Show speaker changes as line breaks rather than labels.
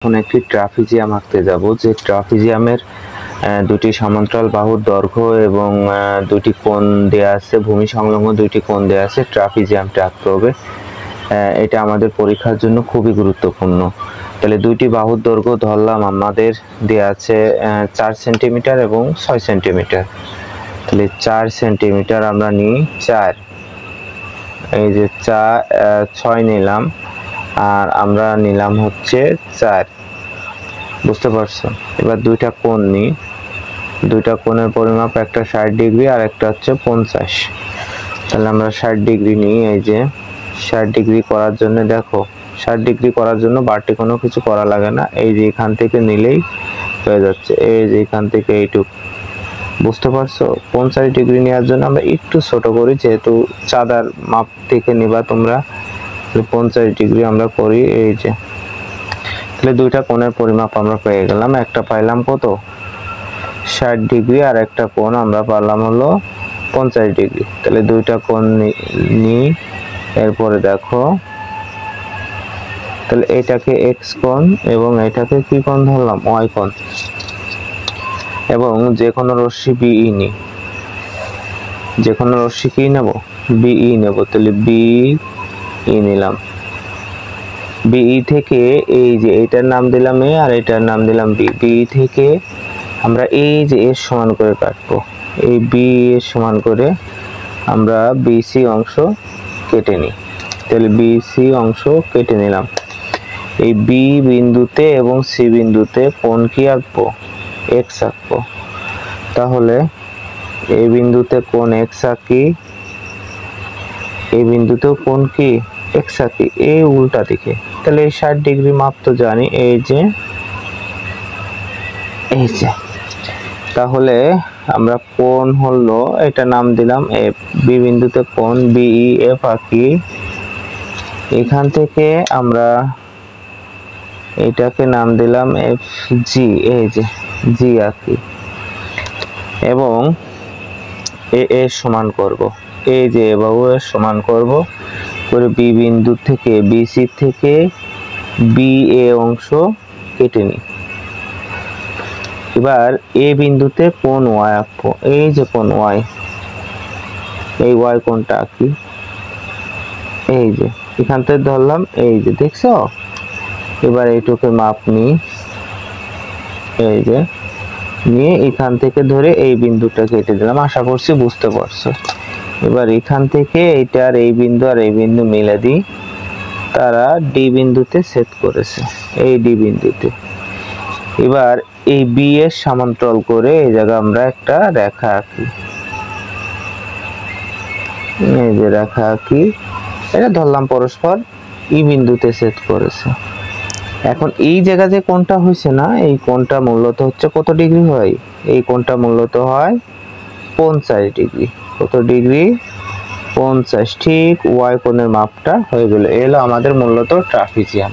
এখন একটি ট্রাপিজিয়াম আঁকতে যাব, যে ট্রাপিজিয়ামের দুটি সমান্তরাল বাহুর দৈর্ঘ্য এবং দুটি কোণ দেয়া আছে, ভূমি সংলগ্ন দুইটি কোণ দেয়া আছে। ট্রাপিজিয়ামটা আঁকতে হবে, এটা আমাদের পরীক্ষার জন্য খুবই গুরুত্বপূর্ণ। তাহলে দুইটি বাহুর দৈর্ঘ্য ধরলাম আমাদের দেয়া আছে 4 সেন্টিমিটার এবং 6 সেন্টিমিটার। তাহলে 4 সেন্টিমিটার আমরা নিই 4, এই যে 6 নিলাম আর আমরা নিলাম হচ্ছে 4, বুঝতে পারছো? এবার দুইটা কোণ নিই, দুইটা কোণের পরিমাপ, একটা 60 ডিগ্রি আর একটা হচ্ছে 50। তাহলে আমরা 60 ডিগ্রি নিই। এই যে 60 ডিগ্রি করার জন্য দেখো, 60 ডিগ্রি করার জন্য বাড়তি কোনো কিছু করা লাগে না, এই যে এখান থেকে নিলেই হয়ে যাচ্ছে, এই যে এখান থেকে এইটুক, বুঝতে পারছো? 50 ডিগ্রি নেওয়ার জন্য আমরা একটু ছোট করি, যেহেতু চাঁদার মাপ থেকে নিবা তোমরা। 50 ডিগ্রি আমরা করি, এই যে। তাহলে দুইটা কোণের পরিমাপ আমরা পেয়ে গেলাম, একটা পাইলাম কত 60 ডিগ্রি আর একটা কোণ আমরা পাইলাম হলো 50 ডিগ্রি। তাহলে দুইটা কোণ নিই, এরপরে দেখো, তাহলে এটাকে এক্স কোণ এবং এটাকে কি কোণ ধরলাম, ওয়াই কোণ। এবং যে কোনো রশ্মি বিই নিই, যে কোনো রশ্মি কি নেব, বিই নেব। তাহলে বিই নিলাম, বিই থেকে এই যে এটার নাম দিলাম এ আর এটার নাম দিলাম বি। বিই থেকে আমরা এই যে এর সমান করে কাটবো, এই বি এর সমান করে আমরা বিসি অংশ কেটে নিই। তাহলে বিসি অংশ কেটে নিলাম। এই বি বিন্দুতে এবং সি বিন্দুতে কোণ কি আঁকবো, এক্স আঁকবো। তাহলে এই বিন্দুতে কোণ এক্স আঁকি, এই বিন্দুতেও কোণ কি এক্স আঁকি, এই উল্টা দিকে। তাহলে এই 60 ডিগ্রি মাপ তো জানি, এই যে, এই যে। তাহলে আমরা কোণ হলো, এটা নাম দিলাম এফ। বি বিন্দুতে কোণ বিই এফ আঁকি, এখান থেকে আমরা এটাকে নাম দিলাম এফ জি, এই যে জি আঁকি, এবং এ এর সমান করব, এই যে বাহু এর সমান করব করে বি বিন্দু থেকে, বিসি থেকে বি এ অংশ কেটে নিই। এবার এ বিন্দুতে কোণ ওয়াই আঁকবো, এই যে কোণ ওয়াই, এই ওয়াই কোণটা আঁকি, এই যে এখান থেকে ধরলাম, এই যে দেখছো। এবার এইটুকে মাপ নিই, এই যে নিয়ে এখান থেকে ধরে এই বিন্দুটা কেটে দিলাম। আশা করছি বুঝতে পারছো। এবার এখান থেকে এইটা আর এই বিন্দু আর এই বিন্দু মিলে দিই, তারা ডি বিন্দুতে ছেদ করেছে, এই ডি বিন্দুতে। এবার এই বি এর সমান্তরাল করে এই জায়গায় আমরা একটা রেখা আঁকি, এই যে রেখা আঁকি, এটা ধরলাম পরস্পর ই বিন্দুতে ছেদ করেছে। এখন এই জায়গায় যে কোণটা হয়েছে না, এই কোণটা মূলত হচ্ছে কত ডিগ্রি হয়, এই কোণটা মূলত হয় 50 ডিগ্রি। কত ডিগ্রি, 50। ঠিক ওয়াই কোণের মাপটা হয়ে গেল। এলো আমাদের মূলত ট্রাপিজিয়াম।